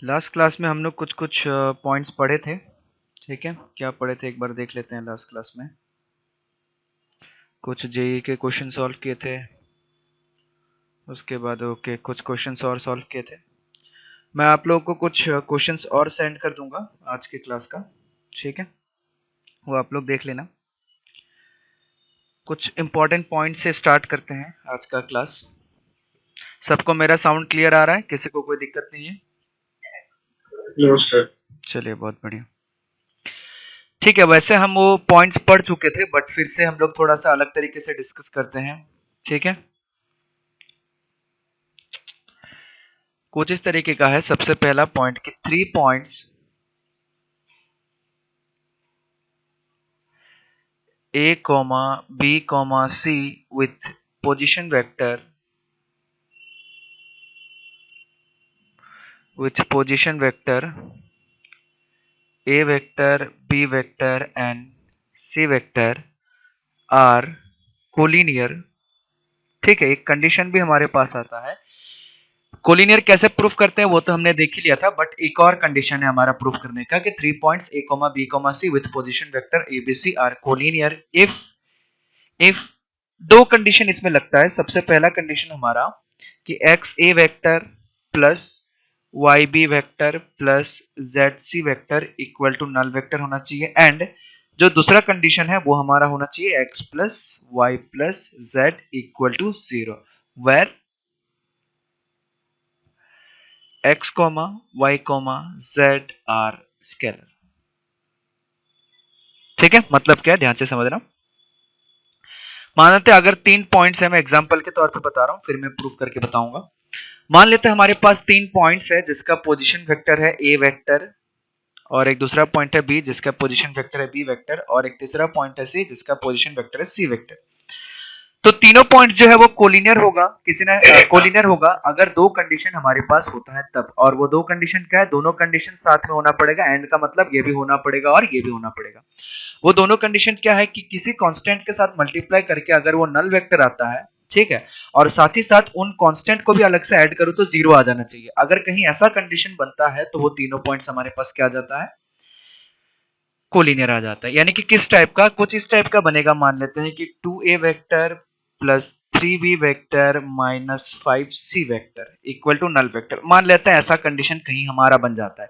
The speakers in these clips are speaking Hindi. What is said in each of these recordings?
लास्ट क्लास में हम लोग कुछ कुछ पॉइंट्स पढ़े थे। ठीक है, क्या पढ़े थे एक बार देख लेते हैं। लास्ट क्लास में कुछ जेई के क्वेश्चन सॉल्व किए थे, उसके बाद ओके कुछ क्वेश्चंस और सॉल्व किए थे। मैं आप लोगों को कुछ क्वेश्चंस और सेंड कर दूंगा आज के क्लास का। ठीक है, वो आप लोग देख लेना। कुछ इंपॉर्टेंट पॉइंट से स्टार्ट करते हैं आज का क्लास। सबको मेरा साउंड क्लियर आ रहा है? किसी को कोई दिक्कत नहीं है? नमस्कार। चलिए, बहुत बढ़िया। ठीक है, वैसे हम वो पॉइंट्स पढ़ चुके थे बट फिर से हम लोग थोड़ा सा अलग तरीके से डिस्कस करते हैं। ठीक है, कुछ इस तरीके का है। सबसे पहला पॉइंट कि 3 points A, B, C with position vector A vector, B vector and C vector are collinear। ठीक है, एक कंडीशन भी हमारे पास आता है। कोलिनियर कैसे प्रूफ करते हैं वो तो हमने देख ही लिया था, बट एक और कंडीशन है हमारा प्रूफ करने का कि 3 points A, B, C with position vector ABC are collinear if दो कंडीशन इसमें लगता है। सबसे पहला कंडीशन हमारा कि x A vector plus y B vector plus z C vector equal to null vector होना चाहिए। एंड जो दूसरा कंडीशन है वो हमारा होना चाहिए x plus y plus z equal to 0 where x, y, z are scalar. ठीक है, मतलब क्या है ध्यान से समझना। मान लेते हैं अगर 3 पॉइंट्स है, मैं एग्जांपल के तौर पे बता रहा हूं, फिर मैं प्रूफ करके बताऊंगा। मान लेते हैं हमारे पास 3 पॉइंट्स है जिसका पोजीशन वेक्टर है a वेक्टर, और एक दूसरा पॉइंट है b जिसका पोजीशन वेक्टर है b वेक्टर, और एक तीसरा पॉइंट है c जिसका पोजीशन वेक्टर है c वेक्टर। तो तीनों पॉइंट्स जो है वो कोलिनियर होगा। किसी ने कोलिनियर होगा अगर दो कंडीशन हमारे पास होता है तब। और वो दो कंडीशन क्या है? दोनों कंडीशन साथ में होना पड़ेगा। एंड का मतलब ये भी होना पड़ेगा और ये भी होना पड़ेगा। वो दोनों कंडीशन क्या है कि किसी कांस्टेंट के साथ मल्टीप्लाई करके अगर वो नल वेक्टर आता है, ठीक है, और साथ ही साथ उन कांस्टेंट को भी अलग से ऐड करूं तो 0 आ जाना चाहिए। अगर कहीं ऐसा कंडीशन बनता है तो वो तीनों पॉइंट्स हमारे पास क्या आ जाता है? कोलिनियर आ जाता है। यानी कि किस टाइप का? कुछ इस टाइप का बनेगा। मान लेते हैं कि 2a vector plus 3b vector minus 5c vector equal to null vector. मान लेते हैं ऐसा कंडीशन कहीं हमारा बन जाता है,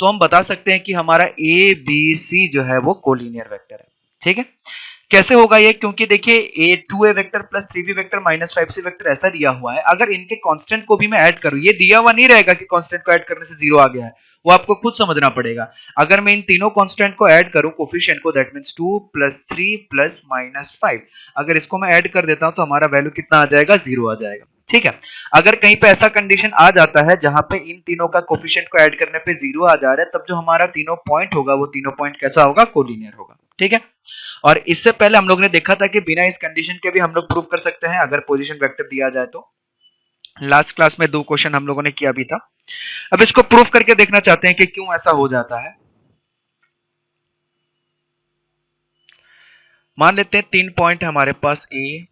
तो हम बता सकते हैं कि हमारा a b c जो है वो कोलिनियर वेक्टर है। ठीक है, कैसे होगा ये? क्योंकि देखिए ए 2a vector plus 3b vector minus 5c vector ऐसा दिया हुआ है। अगर इनके कांस्टेंट को भी मैं ऐड करूं, ये दिया हुआ नहीं रहेगा कि कांस्टेंट को ऐड करने से 0 आ गया है, वो आपको खुद समझना पड़ेगा। अगर मैं इन तीनों कांस्टेंट को ऐड करूं कोफिशिएंट को, that means 2 plus 3 plus minus 5, अगर इसको मैं ऐड कर देता हूं तो हमारा वैल्यू कितना आ जाएगा? 0 आ जाएगा। ठीक है, अगर कहीं पे ऐसा कंडीशन आ जाता है जहां पे इन तीनों का कोफिशिएंट को ऐड करने पे 0 आ जा रहा है, तब जो हमारा तीनों पॉइंट होगा वो तीनों पॉइंट कैसा होगा? कोलिनियर होगा। ठीक है, और इससे पहले हम लोग ने देखा था कि बिना इस कंडीशन के भी हम लोग प्रूव कर सकते हैं अगर पोजीशन वेक्टर दिया जाए तो। लास्ट क्लास में 2 क्वेश्चन हम लोगों ने किया भी था। अब इसको प्रूफ करके देखना चाहते हैं कि क्यों ऐसा हो जाता है। मान लेते हैं 3 पॉइंट है हमारे पास ए,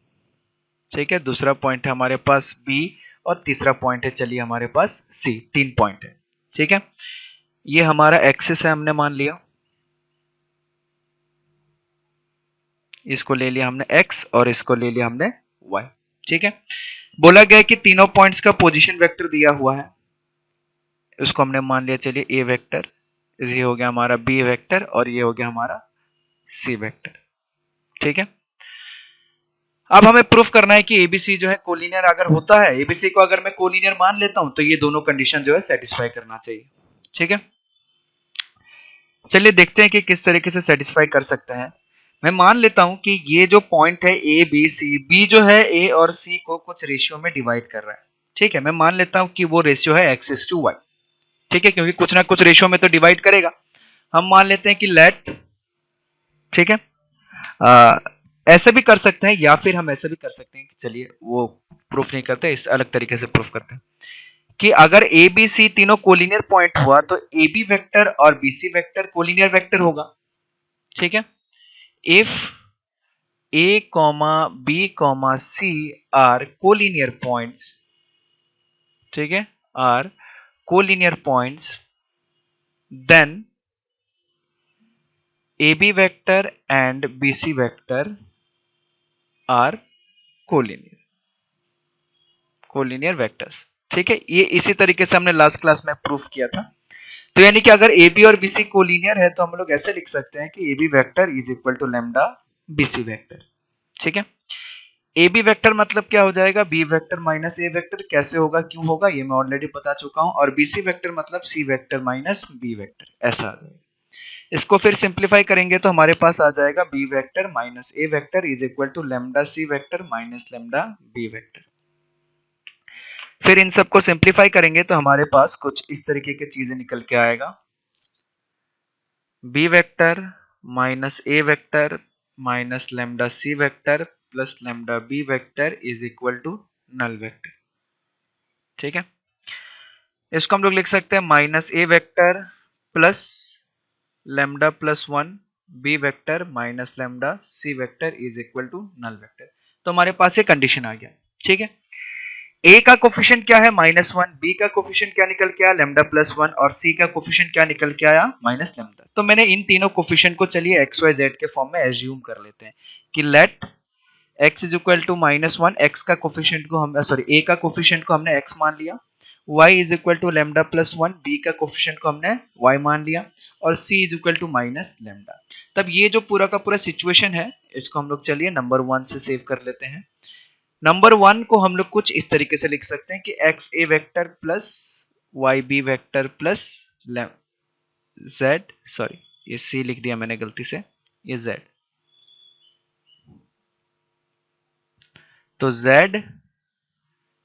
ठीक है, दूसरा पॉइंट है हमारे पास बी, और तीसरा पॉइंट है चलिए हमारे पास सी। 3 पॉइंट है। ठीक है, ये हमारा एक्सिस है, हमने मान लिया, इसको ले लिया हमने x और इसको ले लिया हमने y। ठीक है, बोला गया कि तीनों पॉइंट्स का पोजीशन वेक्टर दिया हुआ है, उसको हमने मान लिया चलिए ए वेक्टर, ये हो गया हमारा बी वेक्टर और ये हो गया हमारा सी वेक्टर। ठीक है, अब हमें प्रूफ करना है कि एबीसी जो है कोलिनियर अगर होता है, एबीसी को अगर मैं कोलिनियर मान लेता हूं तो ये दोनों कंडीशन जो है सेटिस्फाई करना चाहिए। ठीक है, चलिए देखते हैं कि किस तरीके से सेटिस्फाई कर सकते हैं। मैं मान लेता हूं कि ये जो पॉइंट है ए बी सी, बी जो है ए और सी को कुछ रेशियो में डिवाइड कर रहा है। ठीक है, मैं मान लेता हूं कि वो रेशियो है एक्स टू वाई। ठीक है, क्योंकि कुछ ना कुछ रेशियो में तो डिवाइड करेगा। हम मान लेते हैं कि लेट, ठीक है, ऐसे भी कर सकते हैं या फिर हम ऐसे भी कर सकते हैं कि चलिए वो प्रूफ नहीं करते, इस अलग तरीके से प्रूफ करते हैं कि अगर ए बी सी तीनों कोलिनियर पॉइंट हुआ तो ए बी वेक्टर और B C vector collinear vector होगा। ठीक है, if A comma B comma C are collinear points, ठीक है, are collinear points then AB vector and BC vector are collinear vectors. ठीक है, ये इसी तरीके से हमने लास्ट क्लास में प्रूफ किया था। तो यानी कि अगर AB और BC कोलिनियर है तो हम लोग ऐसे लिख सकते हैं कि AB vector is equal to lambda BC vector. ठीक है, AB वेक्टर मतलब क्या हो जाएगा, B vector minus A vector. कैसे होगा, क्यों होगा, ये मैं ऑलरेडी बता चुका हूं। और BC वेक्टर मतलब C vector minus B vector, ऐसा आ जाएगा। इसको फिर सिंप्लीफाई करेंगे तो हमारे पास आ जाएगा B vector minus A vector is equal to lambda C vector minus lambda B vector. फिर इन सबको सिंप्लीफाई करेंगे तो हमारे पास कुछ इस तरीके की चीजें निकल के आएगा, B vector minus A vector minus lambda C vector plus lambda B vector is equal to null vector. ठीक है, इसको हम लोग लिख सकते हैं minus A vector plus lambda plus 1 B vector minus lambda C vector is equal to null vector. तो हमारे पास ये कंडीशन आ गया। ठीक है, A का कोफिशिएंट क्या है, -1, B का कोफिशिएंट क्या निकल के आया, लैम्डा प्लस 1, और C का कोफिशिएंट क्या निकल के आया, माइनस लैम्डा। तो मैंने इन तीनों कोफिशिएंट को चलिए एक्स वाई जेड के फॉर्म में एज्यूम कर लेते हैं कि let x is equal to -1, x का कोफिशिएंट को हम A का कोफिशिएंट को हमने x मान लिया, y is equal to lambda plus 1, B का कोफिशिएंट को हमने y मान लिया, और C is equal to minus lambda. तब ये जो पूरा का पूरा सिचुएशन है इसको हम लोग चलिए नंबर 1 से सेव कर लेते हैं। नंबर 1 को हम लोग कुछ इस तरीके से लिख सकते हैं कि एक्स ए vector plus y B vector plus z, sorry ये सी लिख दिया मैंने गलती से, ये जेड। तो z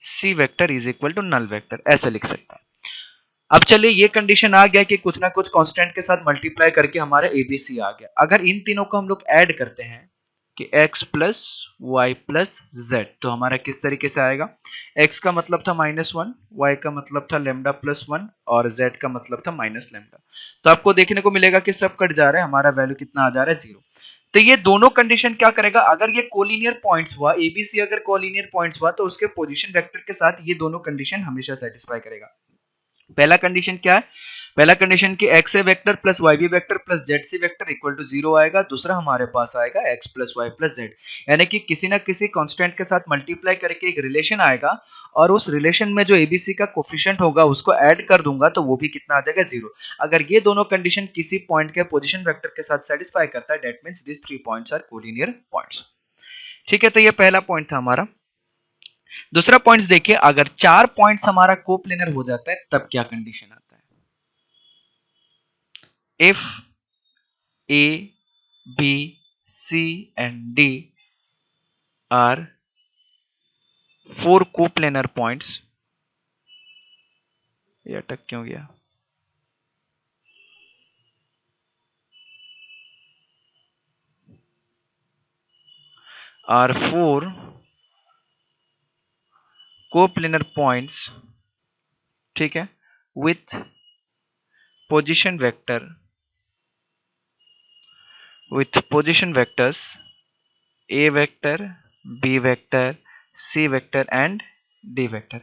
C vector is equal to null vector, ऐसे लिख सकते हैं। अब चलिए ये कंडीशन आ गया कि कुछ ना कुछ कांस्टेंट के साथ मल्टीप्लाई करके हमारा एबीसी आ गया। अगर इन तीनों को हम लोग ऐड करते हैं कि x plus y plus z, तो हमारा किस तरीके से आएगा, x का मतलब था -1, y का मतलब था लैम्डा प्लस 1, और z का मतलब था माइनस लैम्डा। तो आपको देखने को मिलेगा कि सब कट जा रहा है, हमारा वैल्यू कितना आ जा रहा है, 0। तो ये दोनों कंडीशन क्या करेगा, अगर ये कोलिनियर पॉइंट्स हुआ, एबीसी अगर कोलिनियर पॉइंट्स हुआ तो उसके पोजीशन वेक्टर के साथ ये दोनों कंडीशन हमेशा सेटिस्फाई करेगा। पहला कंडीशन क्या है, पहला कंडीशन कि x A vector plus y B vector plus z C vector equal to 0 आएगा। दूसरा हमारे पास आएगा x plus y plus z, यानी कि किसी ना किसी कांस्टेंट के साथ मल्टीप्लाई करके एक रिलेशन आएगा, और उस रिलेशन में जो एबीसी का कोफिशिएंट होगा उसको ऐड कर दूंगा तो वो भी कितना आ जाएगा, 0। अगर ये दोनों कंडीशन किसी पॉइंट के पोजीशन वेक्टर के साथ सेटिस्फाई करता है, that means this 3 points are collinear points. ठीक है, तो ये पहला पॉइंट था हमारा। दूसरा पॉइंट देखिए, अगर 4 पॉइंट्स हमारा कोप्लेनर हो जाता है तब क्या कंडीशन आता है, if A, B, C and D are 4 coplanar points, ये अटक क्यों गया, are 4 coplanar points, ठीक है, with position vector, with position vectors A vector, B vector, C vector and D vector।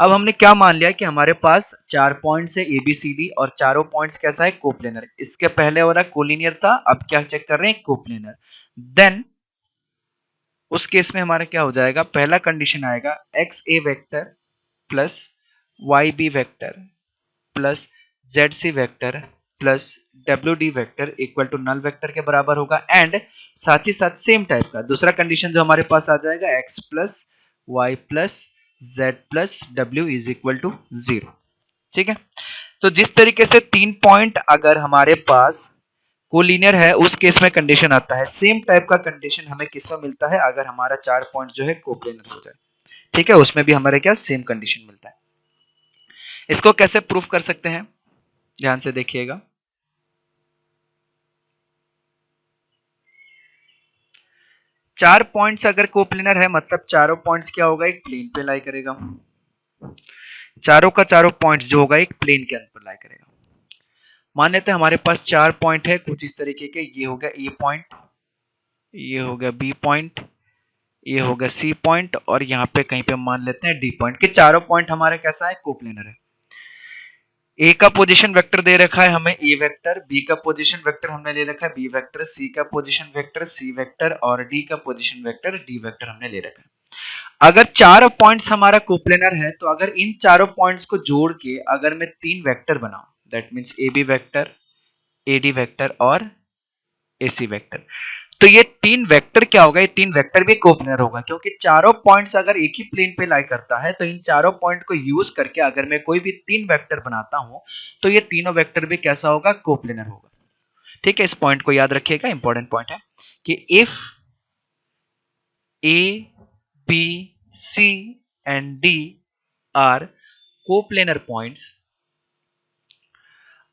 अब हमने क्या मान लिया कि हमारे पास 4 पॉइंट्स है ABCD, और चारों पॉइंट्स कैसा है, कोप्लेनर। इसके पहले वाला कोलिनियर था, अब क्या चेक कर रहे हैं, कोप्लेनर। देन उस केस में हमारा क्या हो जाएगा, पहला कंडीशन आएगा एक्स ए vector plus y B vector plus z C vector plus डब्ल्यू D vector equal to null vector के बराबर होगा, एंड साथ ही साथ सेम टाइप का दूसरा कंडीशन जो हमारे पास आ जाएगा x plus y plus z plus डब्ल्यू इज इक्वल टू 0। ठीक है, तो जिस तरीके से 3 पॉइंट अगर हमारे पास कोलिनियर है उस केस में कंडीशन आता है, सेम टाइप का कंडीशन हमें किस में मिलता है, अगर हमारा 4 पॉइंट जो है कोप्लेनर हो जाए। ठीक है, उसमें भी हमारे क्या सेम कंडीशन मिलता है। इसको कैसे प्रूफ कर सकते हैं, ध्यान से देखिएगा। चार पॉइंट्स अगर कोप्लेनर है मतलब चारों पॉइंट्स क्या होगा, एक प्लेन पे लाई करेगा। चारों का चारों पॉइंट्स जो होगा एक प्लेन के अंदर लाई करेगा। मान लेते हैं हमारे पास 4 पॉइंट है कुछ इस तरीके के, ये हो गया ए पॉइंट, ये हो गया बी पॉइंट, ये हो गया सी पॉइंट, और यहाँ पे कहीं पे मान लेते हैं डी पॉइंट, के चारों पॉइंट हमारे कैसा है, कोप्लेनर है। ए का पोजीशन वेक्टर दे रखा है हमें ए वेक्टर, बी का पोजीशन वेक्टर हमने ले रखा है बी वेक्टर, सी का पोजीशन वेक्टर सी वेक्टर और डी का पोजीशन वेक्टर डी वेक्टर हमने ले रखा है। अगर चारों पॉइंट्स हमारा कोप्लेनर है तो अगर इन चारों पॉइंट्स को जोड़ के अगर मैं तीन वेक्टर बनाऊं, that means A B vector, A D vector और ए सी वेक्टर, तो ये तीन वेक्टर क्या होगा, ये तीन वेक्टर भी कोप्लेनर होगा, क्योंकि चारों पॉइंट्स अगर एक ही प्लेन पे लाई करता है तो इन चारों पॉइंट को यूज करके अगर मैं कोई भी तीन वेक्टर बनाता हूं तो ये तीनों वेक्टर भी कैसा होगा, कोप्लेनर होगा। ठीक है, इस पॉइंट को याद रखिएगा, इंपॉर्टेंट पॉइंट है कि if A B C and D are coplanar points,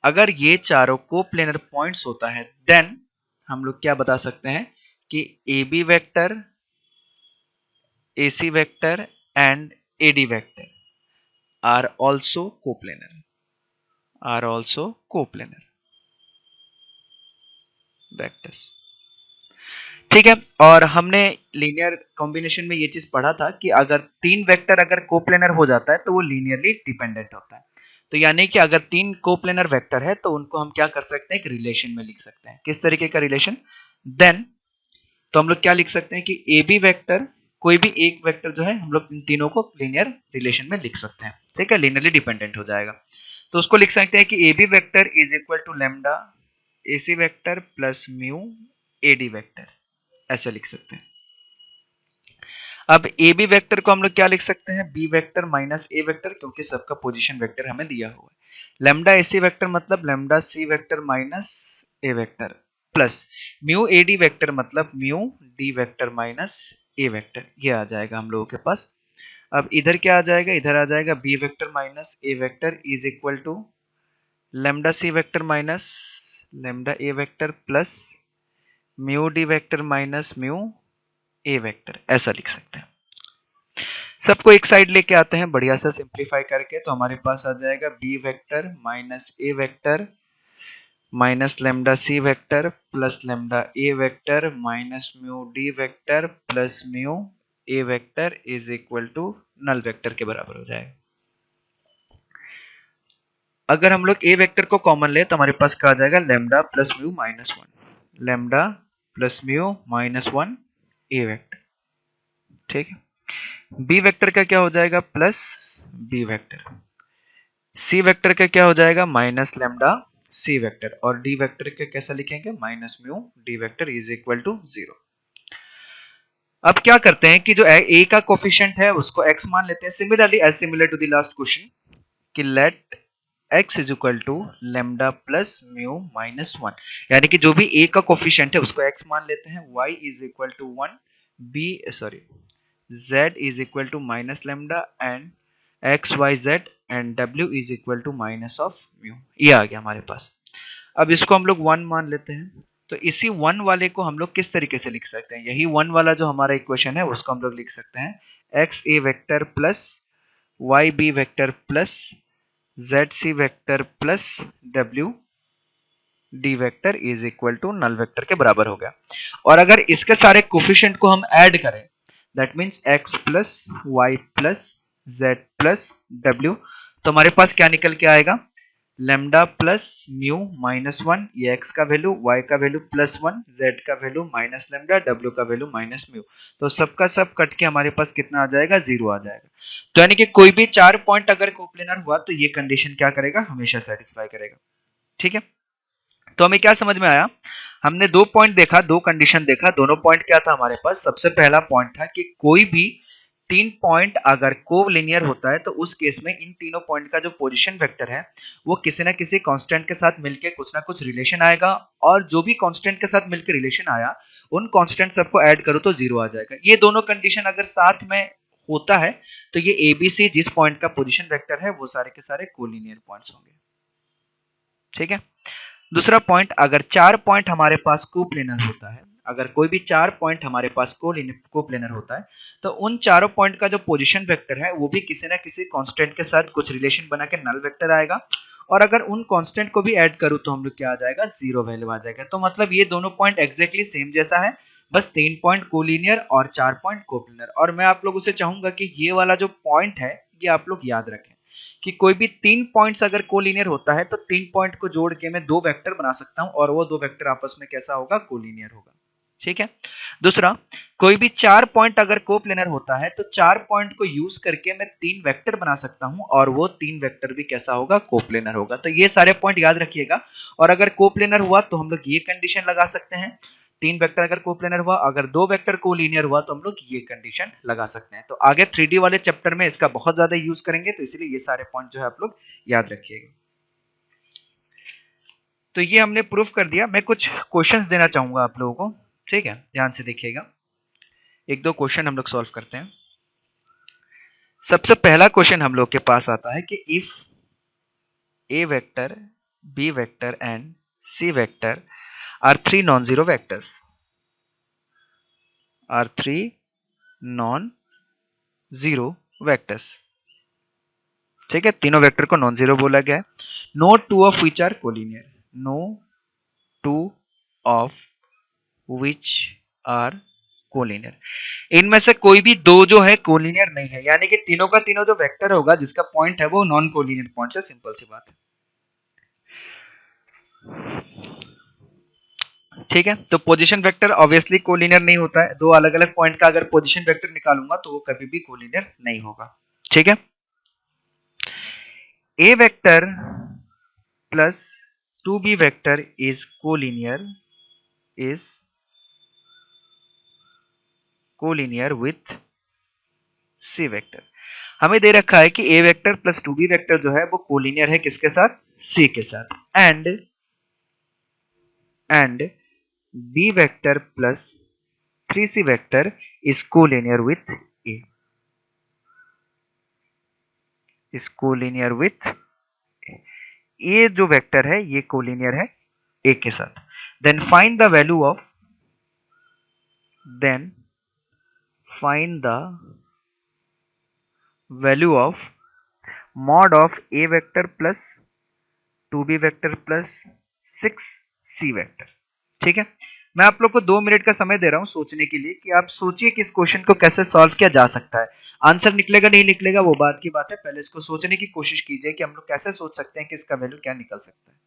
अगर ये चारों कोप्लेनर पॉइंट्स होता है देन हम लोग क्या बता सकते हैं कि A B vector, AC vector and AD vector are also coplanar, are also coplanar vectors। ठीक है, और हमने लीनियर कॉम्बिनेशन में ये चीज पढ़ा था कि अगर तीन वेक्टर अगर कोप्लेनर हो जाता है तो वो लीनियरली डिपेंडेंट होता है। तो यानी कि अगर तीन कोप्लेनर वेक्टर है तो उनको हम क्या कर सकते हैं, एक रिलेशन में लिख सकते हैं। किस तरीके का रिलेशन, देन तो हम लोग क्या लिख सकते हैं कि ए बी वेक्टर, कोई भी एक वेक्टर जो है हम लोग इन तीनों को लीनियर रिलेशन में लिख सकते हैं। ठीक है, लीनियरली डिपेंडेंट हो जाएगा। तो उसको लिख सकते हैं कि A B vector is equal to lambda A C vector plus mu A D vector, ऐसे लिख सकते हैं। अब ए बी वेक्टर को हम लोग क्या लिख सकते हैं, B vector minus A vector, क्योंकि सबका पोजीशन वेक्टर हमें दिया हुआ है। लेमडा ए सी वेक्टर मतलब lambda C vector minus A vector plus mu A D vector मतलब mu D vector minus A vector, ये आ जाएगा हम लोगों के पास। अब इधर क्या आ जाएगा, इधर आ जाएगा B vector minus A vector is equal to lambda C vector minus lambda A vector plus mu D vector minus mu A vector, ऐसा लिख सकते हैं। सबको एक साइड लेके आते हैं बढ़िया सा सिंप्लीफाई करके, तो हमारे पास आ जाएगा B vector minus A vector minus lambda C vector plus lambda A vector minus mu D vector plus mu A vector is equal to null vector के बराबर हो जाएगा। अगर हम लोग ए वेक्टर को कॉमन ले तो हमारे पास क्या आ जाएगा, lambda plus mu minus one, lambda plus mu minus one a vector. ठीक है, बी वेक्टर का क्या हो जाएगा, plus b vector, c vector का क्या हो जाएगा, माइनस लेमडा सी वेक्टर, और डी वेक्टर का कैसा लिखेंगे, minus mu D vector is equal to 0। अब क्या करते हैं कि जो ए का कोफिशिएंट है उसको x मान लेते हैं, similarly as similar to the last question कि let x is equal to lambda plus mu minus one, यानी कि जो भी a का कोफिशिएंट है उसको x मान लेते हैं, y is equal to 1, z is equal to minus lambda and x y z and w is equal to minus of mu, ये आ गया हमारे पास। अब इसको हम लोग 1 मान लेते हैं, तो इसी 1 वाले को हम लोग किस तरीके से लिख सकते हैं, यही 1 वाला जो हमारा इक्वेशन है उसको हम लोग लिख सकते हैं एक्स ए vector plus y B vector plus z C vector plus डब्ल्यू D vector is equal to null vector के बराबर हो गया। और अगर इसके सारे कोफिशिएंट को हम ऐड करें, that means x plus y plus z plus डब्ल्यू, तो हमारे पास क्या निकल के आएगा, lambda plus mu minus one, ये x का वैल्यू, y का वैल्यू प्लस वन, z का वैल्यू माइनस लेमडा, w का वैल्यू माइनस म्यू, तो सबका सब कट के हमारे पास कितना आ जाएगा, 0 आ जाएगा। तो यानी कि कोई भी 4 पॉइंट अगर कोप्लेनर हुआ तो ये कंडीशन क्या करेगा, हमेशा सेटिस्फाई करेगा। ठीक है, तो हमें क्या समझ में आया, हमने 2 पॉइंट देखा, 2 कंडीशन देखा। दोनों पॉइंट क्या था हमारे पास, सबसे पहला पॉइंट था कि कोई भी 3 पॉइंट अगर कोलिनियर होता है तो उस केस में इन तीनों पॉइंट का जो पोजीशन वेक्टर है वो किसी ना किसी कांस्टेंट के साथ मिलके कुछ ना कुछ रिलेशन आएगा, और जो भी कांस्टेंट के साथ मिलकर रिलेशन आया उन कांस्टेंट सबको ऐड करो तो 0 आ जाएगा। ये दोनों कंडीशन अगर साथ में होता है तो ये एबीसी जिस पॉइंट का पोजीशन वेक्टर है वो सारे के सारे कोलिनियर पॉइंट्स होंगे। ठीक है, दूसरा पॉइंट, अगर 4 पॉइंट हमारे पास कोप्लेनर होता है, अगर कोई भी 4 पॉइंट हमारे पास कोप्लेनर होता है तो उन चारों पॉइंट का जो पोजीशन वेक्टर है वो भी किसी ना किसी कांस्टेंट के साथ कुछ रिलेशन बना के नल वेक्टर आएगा, और अगर उन कांस्टेंट को भी ऐड करूं तो हम लोग क्या आ जाएगा, 0 वैल्यू आ जाएगा। तो मतलब ये दोनों पॉइंट एग्जैक्टली सेम जैसा है, बस 3 पॉइंट कोलिनियर और 4 पॉइंट कोप्लेनर। और मैं आप लोगों से चाहूंगा कि ये वाला जो पॉइंट है ये आप लोग याद रखें, कि कोई भी 3 पॉइंट्स अगर कोलिनियर होता है तो 3 पॉइंट को जोड़ के मैं 2 वेक्टर बना सकता हूं और वो 2 वेक्टर आपस में कैसा होगा, कोलिनियर होगा। ठीक है। दूसरा, कोई भी 4 पॉइंट अगर कोप्लेनर होता है तो 4 पॉइंट को यूज करके मैं 3 वेक्टर बना सकता हूं और वो 3 वेक्टर भी कैसा होगा, कोप्लेनर होगा। तो ये सारे पॉइंट याद रखिएगा। और अगर कोप्लेनर हुआ तो हम लोग ये कंडीशन लगा सकते हैं, 3 वेक्टर अगर कोप्लेनर हुआ, अगर 2 वेक्टर कोलिनियर हुआ तो हम लोग ये कंडीशन लगा सकते हैं। तो आगे 3D वाले चैप्टर में इसका बहुत ज्यादा यूज करेंगे, तो इसलिए ये सारे पॉइंट जो है आप लोग याद रखिएगा। तो ये हमने प्रूफ कर दिया। मैं कुछ क्वेश्चंस देना चाहूंगा आप लोगों को, ठीक है, ध्यान से देखिएगा। एक दो क्वेश्चन हम लोग सॉल्व करते हैं। सबसे पहला क्वेश्चन हम लोग के पास आता है कि if A vector, B vector and C vector are three non zero vectors, are three non zero vectors, ठीक है, तीनों वेक्टर को नॉन जीरो बोला गया है। No two of which are collinear, no two of which are collinear, इनमें से कोई भी दो जो है कोलिनियर नहीं है, यानी कि तीनों का तीनों जो वेक्टर होगा जिसका पॉइंट है वो नॉन कोलिनियर पॉइंट है। सिंपल सी बात है। ठीक है, तो पोजीशन वेक्टर ऑब्वियसली कोलिनियर नहीं होता है। दो अलग अलग पॉइंट का अगर पोजीशन वेक्टर निकालूंगा तो वो कभी भी कोलिनियर नहीं होगा। ठीक है, a vector plus 2b vector is collinear, is collinear with c vector. हमें दे रखा है कि a vector plus 2b vector जो है वो कोलिनियर है किसके साथ, सी के साथ। And b vector plus 3c vector is collinear with A, is collinear with, ये जो वेक्टर है ये कोलिनियर है ए के साथ। Then find the value of, then find the value of mod of A vector plus 2b vector plus 6c vector. ठीक है, मैं आप लोग को 2 मिनट का समय दे रहा हूं सोचने के लिए कि आप सोचिए कि इस क्वेश्चन को कैसे सॉल्व किया जा सकता है। आंसर निकलेगा नहीं निकलेगा वो बात की बात है, पहले इसको सोचने की कोशिश कीजिए कि हम लोग कैसे सोच सकते हैं कि इसका वैल्यू क्या निकल सकता है।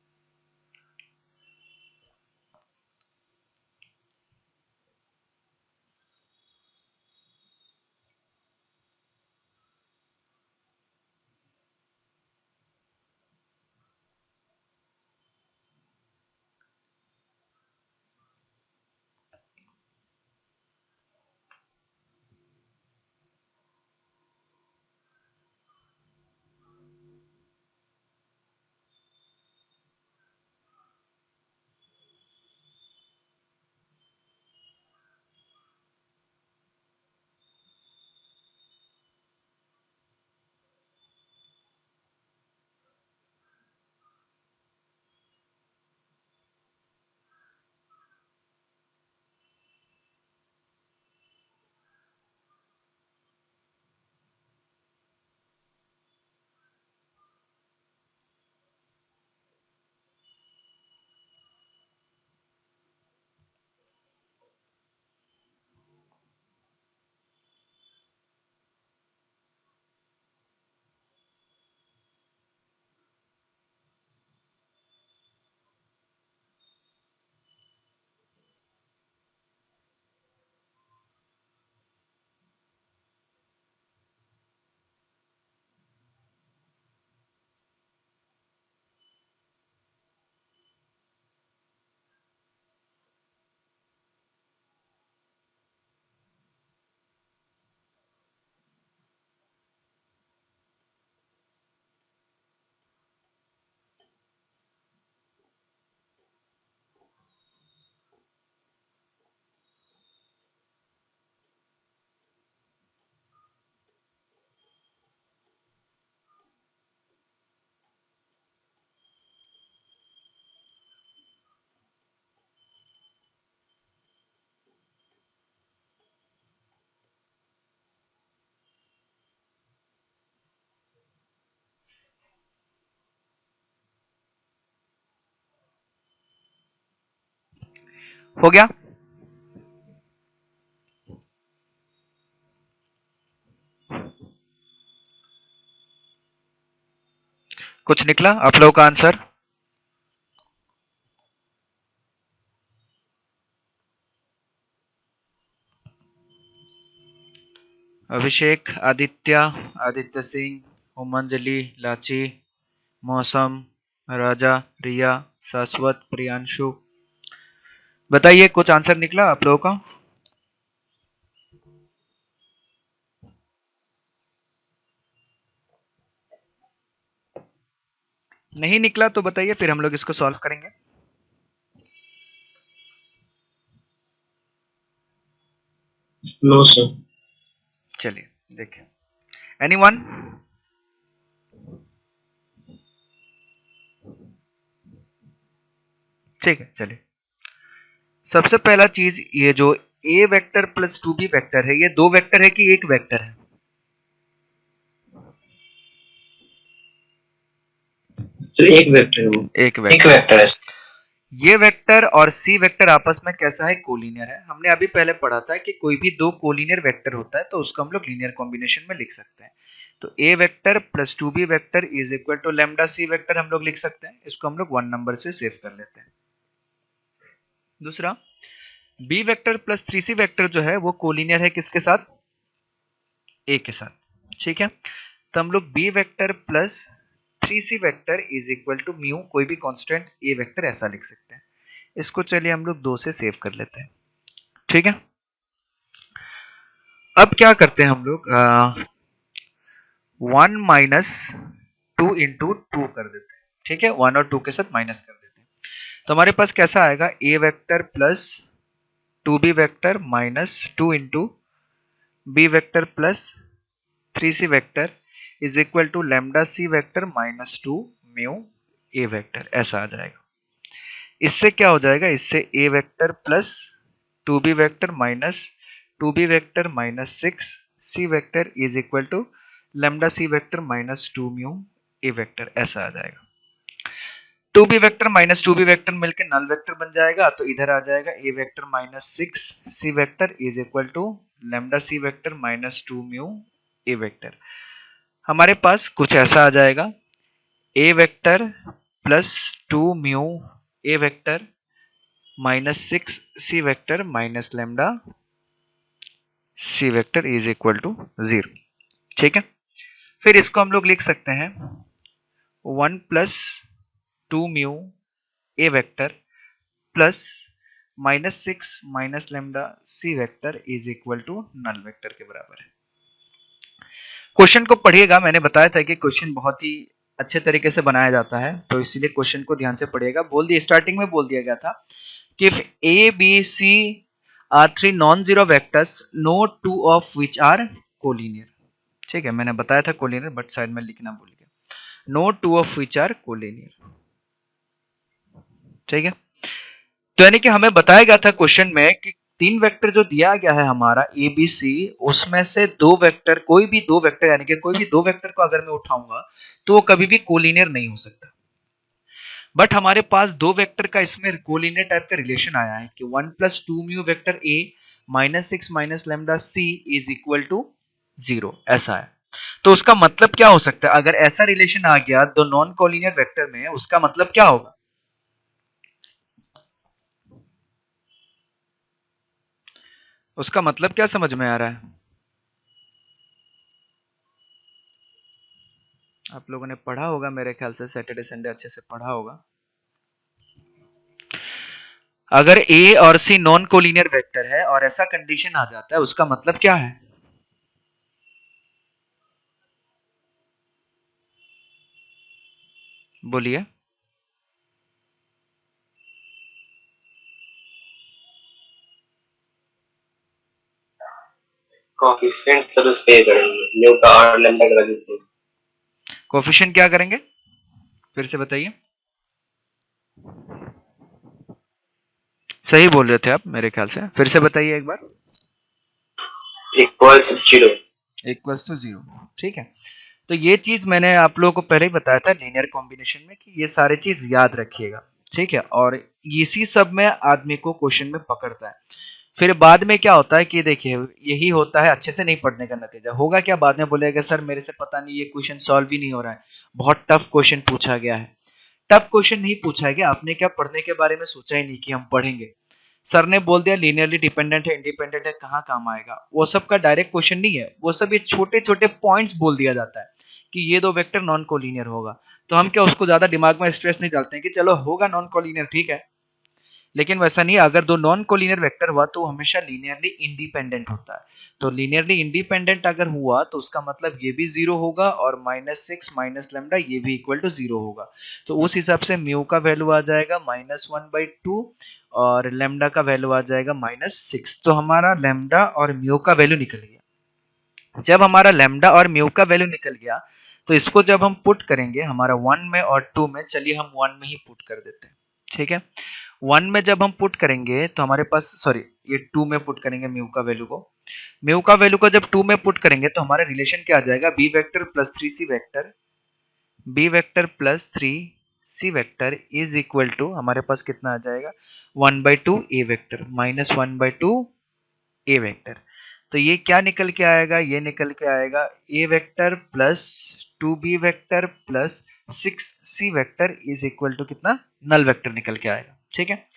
हो गया। कुछ निकला आप लोगों का आंसर? अभिषेक, आदित्य सिंह, उमंजली, लाची, मौसम, राजा, रिया, शाश्वत, प्रियांशु, बताइए कुछ आंसर निकला आप लोगों का? नहीं निकला तो बताइए, फिर हम लोग इसको सॉल्व करेंगे। No sir. चलिए देखिए, एनीवन? ठीक है, चलिए सबसे पहला चीज, ये जो ए वेक्टर प्लस 2b वेक्टर है, ये दो वेक्टर है कि एक वेक्टर है? सर एक वेक्टर है वो। एक वेक्टर है। ये वेक्टर और सी वेक्टर आपस में कैसा है? कोलिनियर है। हमने अभी पहले पढ़ा था कि कोई भी दो कोलिनियर वेक्टर होता है तो उसको हम लोग लीनियर कॉम्बिनेशन में लिख सकते हैं। तो a vector plus 2b vector is equal to lambda C vector हम लोग लिख सकते हैं। इसको हम लोग 1 नंबर से सेव कर लेते हैं। दूसरा, B vector plus 3c vector जो है वो कोलिनियर है किसके साथ? ए के साथ। ठीक है, तो हम लोग B vector plus 3c vector is equal to mu, कोई भी कांस्टेंट ए वेक्टर, ऐसा लिख सकते हैं। इसको चलिए हम लोग 2 से सेव कर लेते हैं। ठीक है, अब क्या करते हैं हम लोग, 1 माइनस 2 इंटू 2 कर देते हैं। ठीक है, 1 और 2 के साथ माइनस कर देते हैं। तो हमारे पास कैसा आएगा? A vector plus 2b vector minus 2 into b vector plus 3c vector is equal to lambda C vector minus 2 mu A vector, ऐसा आ जाएगा। इससे क्या हो जाएगा? इससे a vector plus 2b vector minus 2b vector minus 6 c vector is equal to lambda C vector minus 2 mu A vector, ऐसा आ जाएगा। 2b vector minus 2b vector मिलकर नल वेक्टर बन जाएगा, तो इधर आ जाएगा a vector minus 6 c vector is equal to lambda C vector minus 2 mu A vector. हमारे पास कुछ ऐसा आ जाएगा, a vector plus 2 mu A vector minus 6 c vector minus lambda C vector is equal to 0। ठीक है, फिर इसको हम लोग लिख सकते हैं 1 plus 2 mu A vector plus minus 6 minus lambda C vector is equal to null vector के बराबर है। क्वेश्चन को पढ़िएगा, मैंने बताया था कि क्वेश्चन बहुत ही अच्छे तरीके से बनाया जाता है, तो इसीलिए क्वेश्चन को ध्यान से पढ़िएगा। बोल दिया, स्टार्टिंग में बोल दिया गया था कि if A, B, C are three non-zero vectors, no two of which are collinear। ठीक है, मैंने बताया था कोलिनियर, बट साइड में लिखना भूल गया। No two of which are collinear. ठीक है, तो यानी कि हमें बताया गया था क्वेश्चन में कि तीन वेक्टर जो दिया गया है हमारा ए बी सी, उसमें से दो वेक्टर, कोई भी दो वेक्टर, यानी कि कोई भी दो वेक्टर को अगर मैं उठाऊंगा तो वो कभी भी कोलिनियर नहीं हो सकता। बट हमारे पास दो वेक्टर का इसमें कोलिनियर टाइप का रिलेशन आया है कि 1 plus 2 mu vector A minus 6 minus lambda C is equal to 0, ऐसा है। तो उसका मतलब क्या हो सकता है? अगर ऐसा रिलेशन आ गया दो नॉन कोलिनियर वेक्टर में, उसका मतलब क्या होगा? उसका मतलब क्या समझ में आ रहा है? आप लोगों ने पढ़ा होगा मेरे ख्याल से, सैटरडे संडे अच्छे से पढ़ा होगा। अगर ए और सी नॉन कोलिनियर वेक्टर है और ऐसा कंडीशन आ जाता है, उसका मतलब क्या है? बोलिए। कोफिशिएंट सर उस पे करेंगे, म्यू का और लैम्डा का वैल्यू। कोफिशिएंट क्या करेंगे? फिर से बताइए। सही बोल रहे थे आप मेरे ख्याल से, फिर से बताइए एक बार। इक्वल्स 0। Equals to 0। ठीक है, तो ये चीज मैंने आप लोगों को पहले ही बताया था लीनियर कॉम्बिनेशन में कि ये सारे चीज याद रखिएगा। ठीक है, और इसी सब में आदमी को क्वेश्चन में पकड़ता है। फिर बाद में क्या होता है कि देखिए, यही होता है अच्छे से नहीं पढ़ने का नतीजा। होगा क्या बाद में? बोलेगा सर मेरे से पता नहीं, ये क्वेश्चन सॉल्व ही नहीं हो रहा है। बहुत टफ क्वेश्चन पूछा गया है। टफ क्वेश्चन नहीं पूछा गया, आपने क्या पढ़ने के बारे में सोचा ही नहीं कि हम पढ़ेंगे। सर ने बोल दिया लीनियरली डिपेंडेंट है, इंडिपेंडेंट है, कहाँ काम आएगा। वो सब का डायरेक्ट क्वेश्चन नहीं है, वो सब ये छोटे छोटे पॉइंट्स बोल दिया जाता है कि ये दो वेक्टर नॉन कोलिनियर होगा। तो हम क्या उसको ज्यादा दिमाग में स्ट्रेस नहीं डालते हैं कि चलो होगा नॉन कोलिनियर, ठीक है। लेकिन वैसा नहीं है, अगर दो नॉन कोलिनियर वेक्टर हुआ तो हमेशा लीनियरली इंडिपेंडेंट होता है। तो लीनियरली इंडिपेंडेंट अगर हुआ तो उसका मतलब ये भी जीरो होगा और -6 माइनस लेमडा ये भी इक्वल टू जीरो होगा। तो उस हिसाब से म्यू का वैल्यू आ जाएगा -1/2 और लेमडा का वैल्यू आ जाएगा -6। तो हमारा लेमडा और म्यू का वैल्यू निकल गया। जब हमारा लेमडा और म्यू का वैल्यू निकल गया तो इसको जब हम पुट करेंगे हमारा 1 में और 2 में, चलिए हम 1 में ही पुट कर देते हैं, ठीक है। 1 में जब हम पुट करेंगे तो हमारे पास, सॉरी, ये 2 में पुट करेंगे म्यू का वैल्यू को। म्यू का वैल्यू को जब 2 में पुट करेंगे तो हमारा रिलेशन क्या आ जाएगा, B vector plus 3c vector, B vector plus 3c vector is equal to हमारे पास कितना आ जाएगा, 1/2 A vector minus 1/2 A vector. तो ये क्या निकल के आएगा, ये निकल के आएगा a vector plus 2b vector plus 6c vector is equal to कितना, नल वेक्टर निकल के आएगा, ठीक है।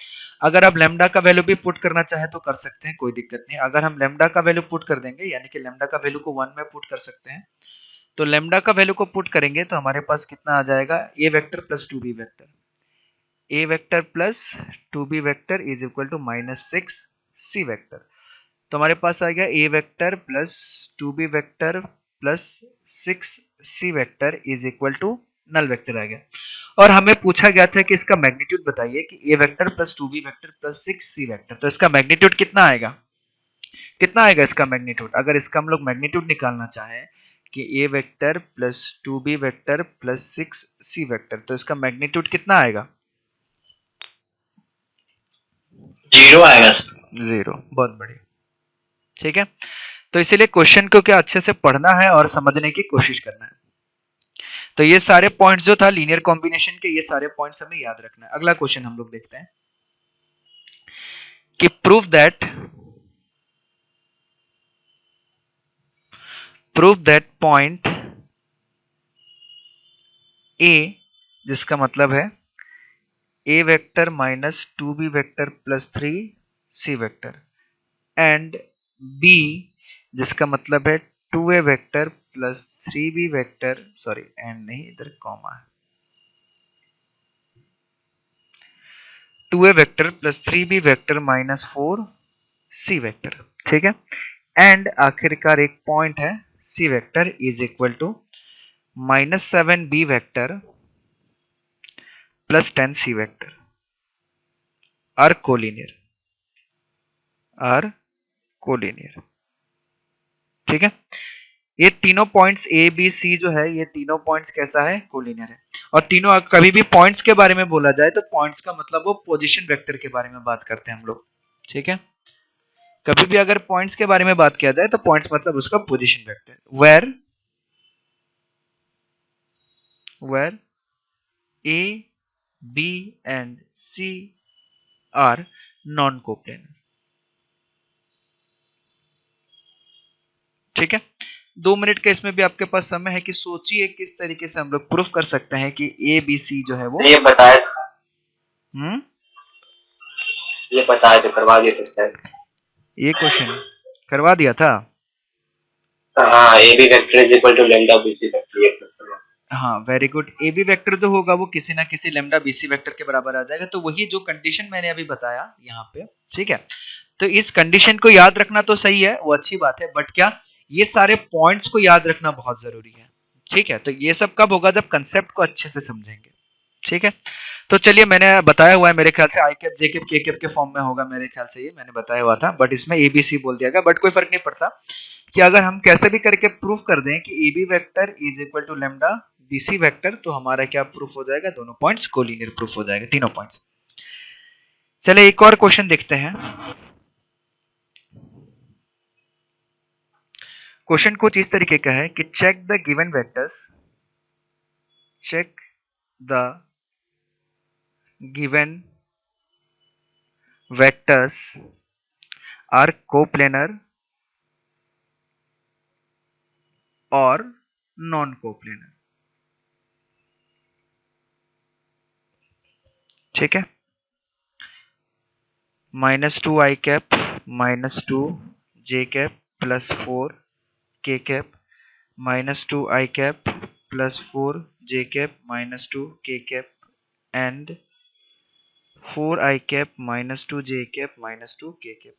अगर आप लेमडा का वैल्यू भी पुट करना चाहे तो कर सकते हैं, कोई दिक्कत नहीं। अगर हम लेमडा का वैल्यू पुट कर देंगे, यानी कि लेमडा का वैल्यू को 1 में पुट कर सकते हैं, तो लेमडा का वैल्यू को पुट करेंगे तो हमारे पास कितना आ जाएगा, a vector plus 2b vector, a vector plus 2b vector is equal to -6c vector. तो हमारे पास आ गया a vector plus 2b vector plus 6c vector is equal to null vector आ गया। और हमें पूछा गया था कि इसका मैग्नीट्यूड बताइए कि a vector plus 2b vector plus 6c vector, तो इसका मैग्नीट्यूड कितना आएगा, कितना आएगा इसका मैग्नीट्यूड। अगर इसका हम लोग मैग्नीट्यूड निकालना चाहें कि a vector plus 2b vector plus 6c vector, तो इसका मैग्नीट्यूड कितना आएगा, 0 आएगा सर। 0। बहुत बढ़िया, ठीक है। तो इसीलिए क्वेश्चन को क्या अच्छे से पढ़ना है और समझने की कोशिश करना है। तो ये सारे पॉइंट्स जो था लीनियर कॉम्बिनेशन के, ये सारे पॉइंट्स हमें याद रखना है। अगला क्वेश्चन हम लोग देखते हैं कि प्रूव दैट पॉइंट ए, जिसका मतलब है a vector minus 2b vector plus 3c vector, and b, जिसका मतलब है 2a vector plus 3b vector, sorry and नहीं, इधर कॉमा है, 2a vector plus 3b vector minus 4c vector, ठीक है। एंड आखिरकार एक पॉइंट है c vector is equal to -7b vector plus 10c vector are collinear, ठीक है। ये तीनों पॉइंट्स ए बी सी जो है, ये तीनों पॉइंट्स कैसा है, कोलिनियर है। और तीनों, कभी भी पॉइंट्स के बारे में बोला जाए तो पॉइंट्स का मतलब वो पोजीशन वेक्टर के बारे में बात करते हैं हम लोग, ठीक है। कभी भी अगर पॉइंट्स के बारे में बात किया जाए तो पॉइंट्स मतलब उसका position vector, where A B and C are non coplanar, ठीक है। 2 मिनट का इसमें भी आपके पास समय है कि सोचिए किस तरीके से हम लोग प्रूफ कर सकते हैं कि ए बी सी जो है वो, सर ये बताया था, हम्म, ये बताया तो करवा दिए थे सर। ये क्वेश्चन करवा दिया था। हाँ, A B vector is equal to lambda B C vector, ये proof करवा। हाँ very good. A B vector जो होगा वो किसी ना किसी लेमडा बी सी वेक्टर के बराबर आ जाएगा, तो वही जो कंडीशन मैंने अभी बताया यहाँ पे, ठीक है। तो इस कंडीशन को याद रखना तो सही है, वो अच्छी बात है, बट क्या ये सारे पॉइंट्स को याद रखना बहुत जरूरी है, ठीक है। तो ये सब कब होगा, जब कंसेप्ट को अच्छे से समझेंगे, ठीक है। तो चलिए, मैंने बताया हुआ है, मेरे ख्याल से आई कैप जे कैप के कैप के फॉर्म में होगा, मेरे ख्याल से ये मैंने बताया हुआ था, बट इसमें एबीसी बोल दिया गया, बट कोई फर्क नहीं पड़ता कि अगर हम कैसे भी करके प्रूफ कर दें कि A B vector is equal to lambda B C vector, तो हमारा क्या प्रूफ हो जाएगा, दोनों पॉइंट्स कोलिनियर प्रूफ हो जाएगा, तीनों पॉइंट्स। चलिए एक और क्वेश्चन देखते हैं। क्वेश्चन कुछ इस तरीके का है कि check the given vectors, check the given vectors are coplanar और नॉन कोप्लेनर, ठीक है, -2 i cap -2 j cap +4 k cap -2 i cap +4 j cap -2 k cap and 4 i cap -2 j cap -2 k cap.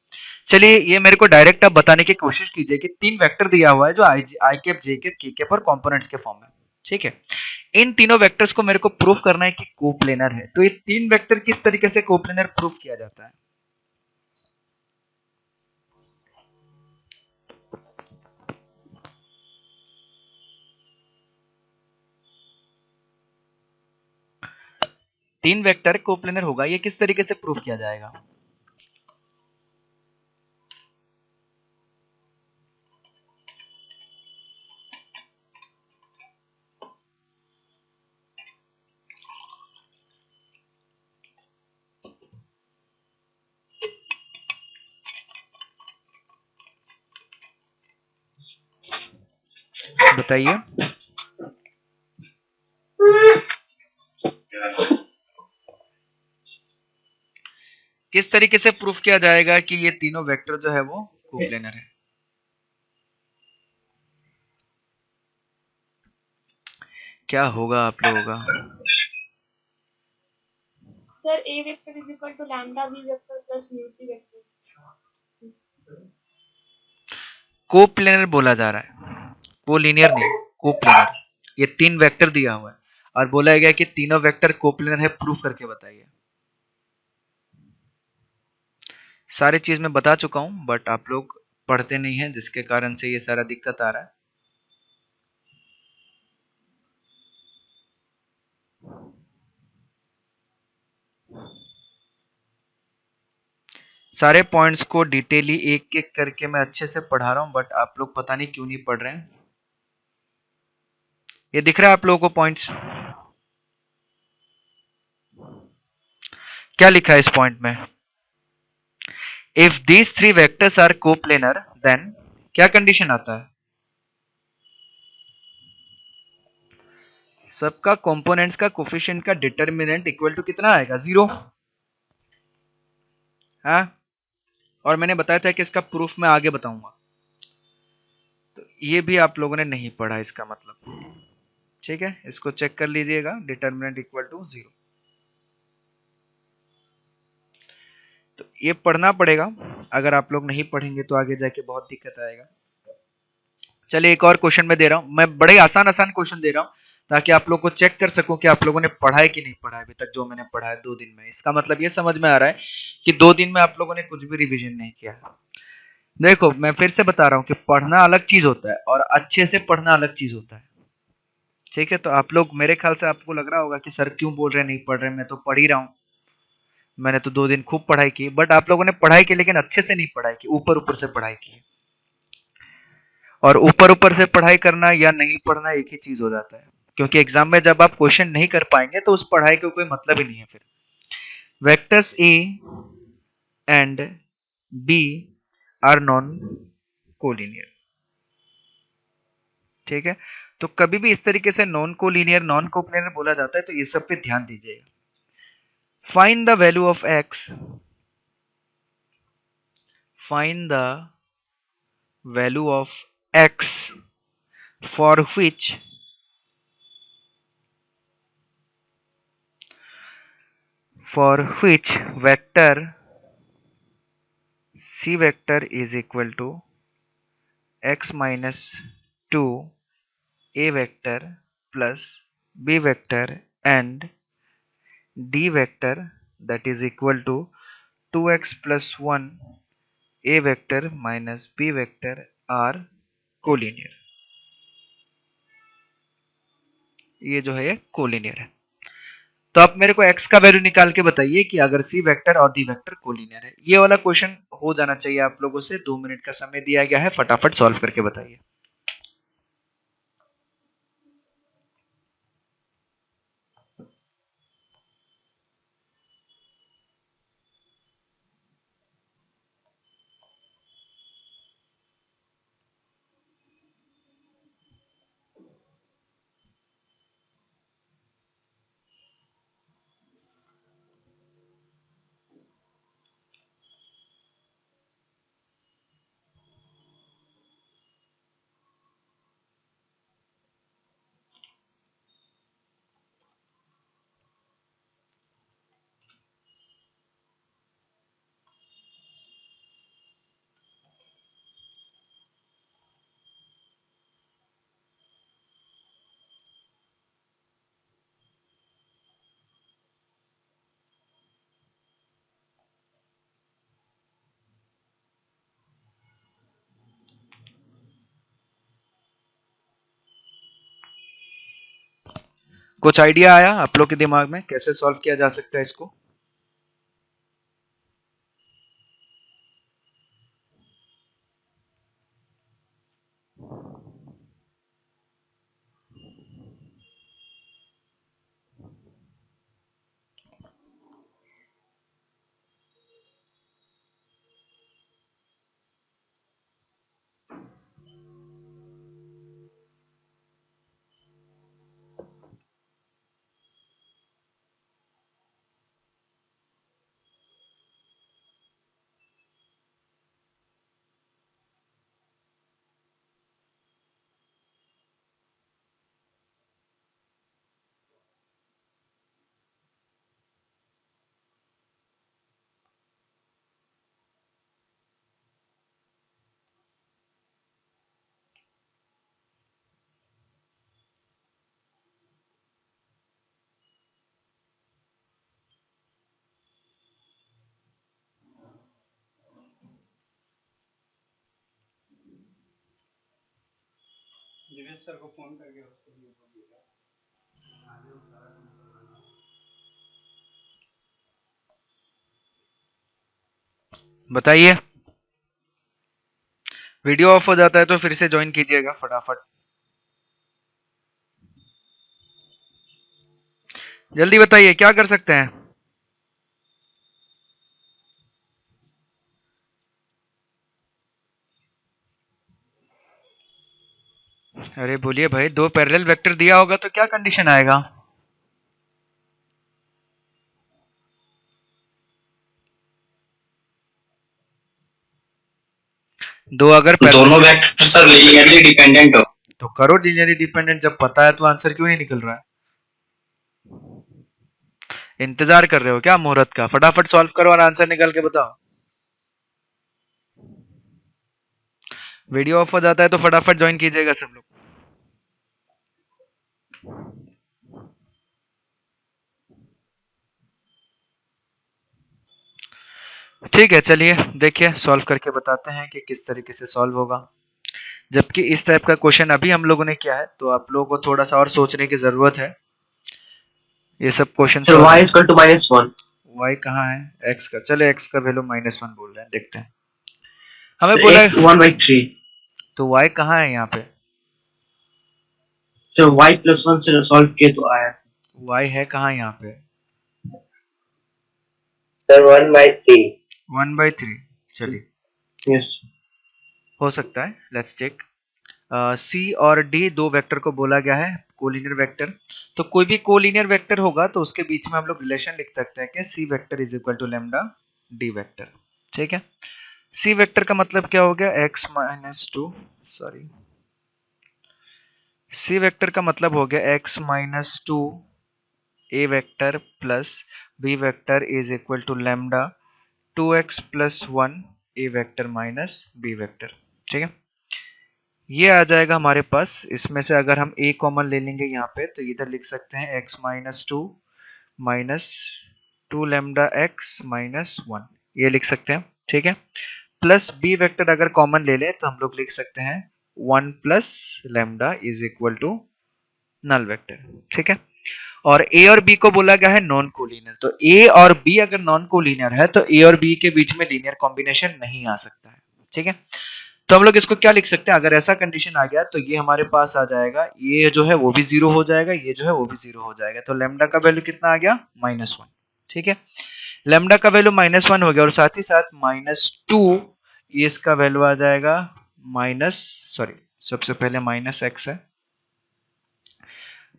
चलिए ये मेरे को डायरेक्ट आप बताने की कोशिश कीजिए कि 3 वेक्टर दिया हुआ है जो i cap j cap k cap और कंपोनेंट्स के फॉर्म में, ठीक है। इन तीनों वेक्टर्स को मेरे को प्रूफ करना है कि कोप्लेनर है। तो ये 3 वेक्टर किस तरीके से कोप्लेनर प्रूफ किया जाता है? तीन वेक्टर कोप्लेनर होगा, ये किस तरीके से प्रूफ किया जाएगा? बताइए। किस तरीके से प्रूफ किया जाएगा कि ये तीनों वेक्टर जो है वो कोप्लेनर है? क्या होगा आप लोगों का? Sir A vector is equal to lambda B vector plus mu C vector. Coplanar बोला जा रहा है, कोलिनियर नहीं, कोप्लेनर। ये 3 वेक्टर दिया हुआ है और बोला गया कि तीनों वेक्टर कोप्लेनर है, प्रूफ करके बताइए। सारी चीज मैं बता चुका हूं बट आप लोग पढ़ते नहीं हैं, जिसके कारण से ये सारा दिक्कत आ रहा है। सारे पॉइंट्स को डिटेली एक एक करके मैं अच्छे से पढ़ा रहा हूं बट आप लोग पता नहीं क्यों नहीं पढ़ रहे हैं। ये दिख रहा है आप लोगों को पॉइंट्स? क्या लिखा है इस पॉइंट में? If these 3 vectors are coplanar then क्या कंडीशन आता है? सबका कंपोनेंट्स का कोफिशिएंट का डिटरमिनेंट इक्वल टू कितना आएगा? 0। हाँ, और मैंने बताया था कि इसका प्रूफ मैं आगे बताऊंगा। तो ये भी आप लोगों ने नहीं पढ़ा इसका मतलब, ठीक है। इसको चेक कर लीजिएगा, डिटरमिनेंट इक्वल टू 0। तो ये पढ़ना पड़ेगा, अगर आप लोग नहीं पढ़ेंगे तो आगे जाके बहुत दिक्कत आएगा। चलिए एक और क्वेश्चन मैं दे रहा हूँ, मैं बड़े आसान आसान क्वेश्चन दे रहा हूँ ताकि आप लोग को चेक कर सकूं कि आप लोगों ने पढ़ा है कि नहीं पढ़ा है अभी तक। जो मैंने पढ़ा है 2 दिन में, इसका मतलब ये समझ में आ रहा है कि 2 दिन में आप लोगों ने कुछ भी रिवीजन नहीं किया है। देखो मैं फिर से बता रहा हूँ कि पढ़ना अलग चीज होता है और अच्छे से पढ़ना अलग चीज होता है, ठीक है। तो आप लोग, मेरे ख्याल से आपको लग रहा होगा कि सर क्यों बोल रहे हैं नहीं पढ़ रहे, मैं तो पढ़ ही रहा हूँ, मैंने तो 2 दिन खूब पढ़ाई की। बट आप लोगों ने पढ़ाई की लेकिन अच्छे से नहीं पढ़ाई की, ऊपर ऊपर से पढ़ाई की। और ऊपर ऊपर से पढ़ाई करना या नहीं पढ़ना एक ही चीज हो जाता है, क्योंकि एग्जाम में जब आप क्वेश्चन नहीं कर पाएंगे तो उस पढ़ाई का कोई मतलब ही नहीं है फिर। Vectors A and B are non collinear, ठीक है। तो कभी भी इस तरीके से नॉन कोलिनियर नॉन कोप्लेनर बोला जाता है, तो ये सब पे ध्यान दीजिएगा। Find the value of x, find the value of x for which vector c vector is equal to x minus 2 a vector plus b vector and d vector that is equal to 2x plus 1 a vector minus b vector are collinear. ये जो है ये कोलिनियर है। तो आप मेरे को x का वैल्यू निकाल के बताइए कि अगर c वेक्टर और d वेक्टर कोलिनियर है। ये वाला क्वेश्चन हो जाना चाहिए आप लोगों से। 2 मिनट का समय दिया गया है, फटाफट सॉल्व करके बताइए। कुछ आइडिया आया आप लोग के दिमाग में कैसे सॉल्व किया जा सकता है इसको? बताइए। वीडियो ऑफ हो जाता है तो फिर से ज्वाइन कीजिएगा फटाफट। जल्दी बताइए क्या कर सकते हैं? अरे बोलिए भाई, दो पैरेलल वेक्टर दिया होगा तो क्या कंडीशन आएगा? दो अगर दोनों वेक्टर सर लीनियरली डिपेंडेंट हो तो करो लीनियरली डिपेंडेंट, जब पता है तो आंसर क्यों नहीं निकल रहा है? इंतजार कर रहे हो क्या मुहूर्त का? फटाफट सॉल्व करो और आंसर निकाल के बताओ। वीडियो ऑफ हो जाता है तो फटाफट ज्वाइन कीजिएगा सब लोग। ठीक है, चलिए देखिए सॉल्व करके बताते हैं कि किस तरीके से सॉल्व होगा। जबकि इस टाइप का क्वेश्चन अभी हम लोगों ने किया है तो आप लोगों को थोड़ा सा और सोचने की जरूरत है। ये सब question sir y is equal to -1। y कहाँ है? x का, चले x का वैल्यू -1 बोल रहे हैं, देखते हैं। हमें सर बोला x 1/3। तो y कहाँ है यहाँ पे? सर y +1 से सॉल्व किए तो आया। y है कहाँ यहाँ पे? सर 1/3। 1/3। चलिए यस। हो सकता है, लेट्स चेक। C और D दो वेक्टर को बोला गया है कोलिनियर वेक्टर। तो कोई भी कोलिनियर वेक्टर होगा तो उसके बीच में हम लोग रिलेशन लिख सकते हैं कि C vector is equal to lambda D vector. ठीक है, C वेक्टर का मतलब क्या हो गया? x-2, सॉरी, C वेक्टर का मतलब हो गया x-2 A vector plus B vector is equal to lambda 2x plus 1 A vector minus B vector. ठीक है, ये आ जाएगा हमारे पास। इसमें से अगर हम a कॉमन ले लेंगे यहाँ पे तो इधर लिख सकते हैं x-2 minus 2 lambda x minus 1, ये लिख सकते हैं। ठीक है, प्लस b वेक्टर अगर कॉमन ले ले तो हम लोग लिख सकते हैं 1 plus lambda is equal to null vector. ठीक है, और a और b को बोला गया है नॉन कोलिनियर, तो a और b अगर नॉन कोलिनियर है तो a और b के बीच में लीनियर कॉम्बिनेशन नहीं आ सकता है। ठीक है, तो हम लोग इसको क्या लिख सकते हैं? अगर ऐसा कंडीशन आ गया तो ये हमारे पास आ जाएगा, ये जो है वो भी जीरो हो जाएगा, ये जो है वो भी जीरो हो जाएगा। तो लेमडा का वैल्यू कितना आ गया? -1। ठीक है, लेमडा का वैल्यू -1 हो गया और साथ ही साथ -2, ये इसका वैल्यू आ जाएगा माइनस, सॉरी सबसे पहले -x है,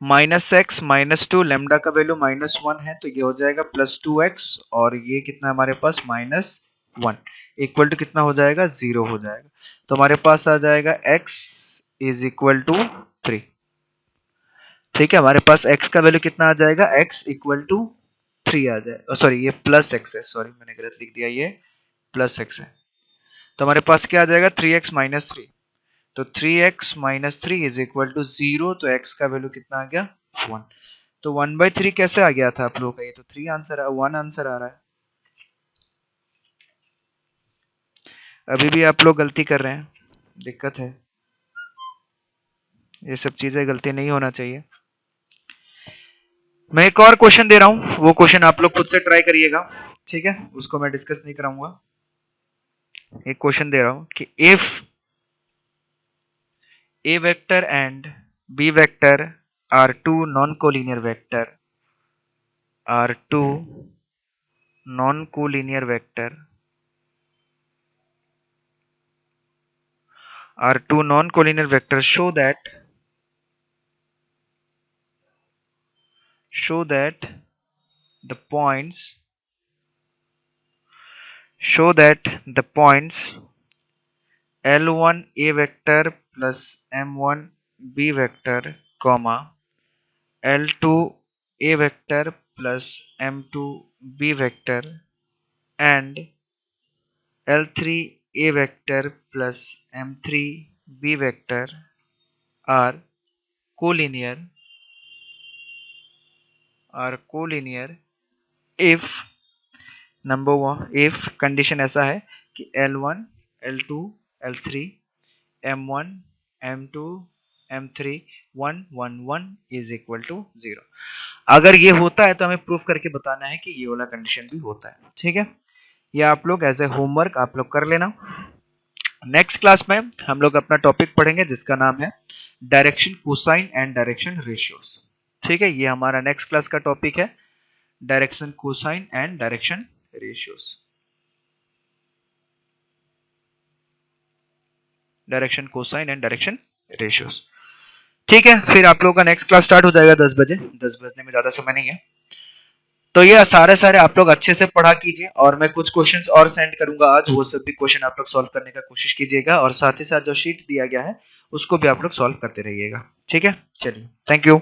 -x -2, लेमडा का वैल्यू -1 है तो ये हो जाएगा +2x, और ये कितना हमारे पास -1 इक्वल टू कितना हो जाएगा? 0 हो जाएगा। तो हमारे पास आ जाएगा x इज इक्वल टू 3। ठीक है, हमारे पास x का वैल्यू कितना आ जाएगा? x इक्वल टू 3 आ जाए, सॉरी ये प्लस x है, सॉरी मैंने गलत लिख दिया, ये प्लस x है। तो हमारे पास क्या आ जाएगा? 3x minus 3। तो 3x minus 3 is equal to 0, तो x का वैल्यू कितना आ गया? 1। तो 1/3 कैसे आ गया था आप लोगों का? ये तो 3 आंसर, 1 आंसर आ रहा है। अभी भी आप लोग गलती कर रहे हैं, दिक्कत है। ये सब चीजें गलती नहीं होना चाहिए। मैं एक और क्वेश्चन दे रहा हूं, वो क्वेश्चन आप लोग खुद से ट्राई करिएगा, ठीक है, उसको मैं डिस्कस नहीं कराऊंगा। एक क्वेश्चन दे रहा हूं कि if A vector and B vector are two non-collinear vector are two non-collinear vector are two non-collinear vectors show that the points L1 A vector plus M1 B vector comma L2 A vector plus M2 B vector and L3 A vector plus M3 B vector are collinear if number one, if condition ऐसा है कि L1 L2 L3 M1 M2 M3 1 1 1 is equal to 0। अगर ये होता है तो हमें प्रूफ करके बताना है कि ये वाला कंडीशन भी होता है, ठीक है। ये आप लोग एज ए होमवर्क आप लोग कर लेना। नेक्स्ट क्लास में हम लोग अपना टॉपिक पढ़ेंगे जिसका नाम है direction cosine and direction ratios, ठीक है। ये हमारा नेक्स्ट क्लास का टॉपिक है, direction cosine and direction ratios, direction cosine and direction ratios, ठीक है। फिर आप लोगों का नेक्स्ट क्लास स्टार्ट हो जाएगा 10 बजे, 10 बजने में ज्यादा समय नहीं है। तो ये सारे आप लोग अच्छे से पढ़ा कीजिए और मैं कुछ क्वेश्चंस और सेंड करूंगा आज, वो सब भी क्वेश्चन आप लोग सॉल्व करने का कोशिश कीजिएगा और साथ ही साथ जो शीट दिया गया है उसको भी आप लोग सॉल्व करते रहिएगा, ठीक है। चलिए, थैंक यू।